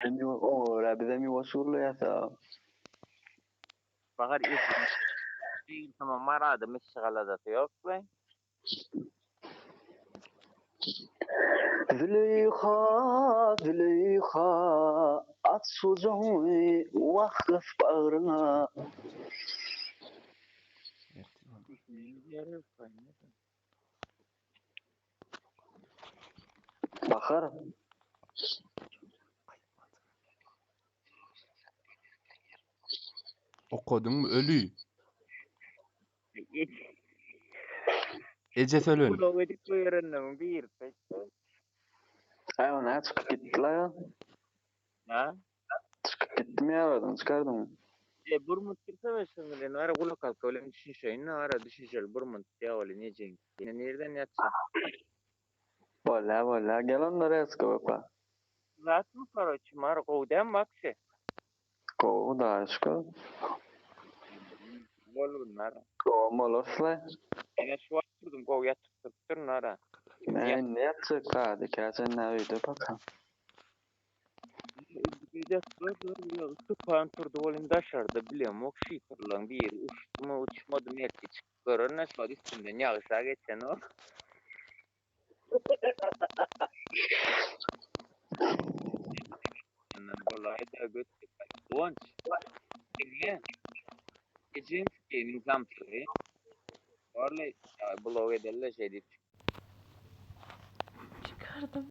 Ora bize mi vasurlu ya sa. Bakar izin tamam marada meşgalada yok be. Züleyha, Züleyha, at sucuğu vakıf bağrına. Bakar. Okudun mu ölü? Ece Fölün. Ulo edip koyarın bir peki. Ay ona çıkıp gitti la ya. Ha? Çıkıp gitti mi ya oradan çıkardım. Burmut kirse mesela ne ara kula kalka öyle düşün şey ne ara düşün burmut ya öyle ne cenk. Ne nereden yatsa? Valla gel onlara eski bakla. Zaten karoç mar kovdan bakse. Kovu da aşkı. Bol nara. Kovu molosla. Ya şu atırdım kov yatıp nara. Ne yapacak hadi kaçın ne öyle bakalım. Bir de böyle tıpan turdu volüm daşardı biliyorum ok şey turlan bir uçma uçmadı merti çıkıyor ne sonra üstünden yağışa geçen o. Vallahi da götürdük. Doğanç. Ne? Gecin nizam türü. Vallahi blog ederler şey deyip Çıkardım.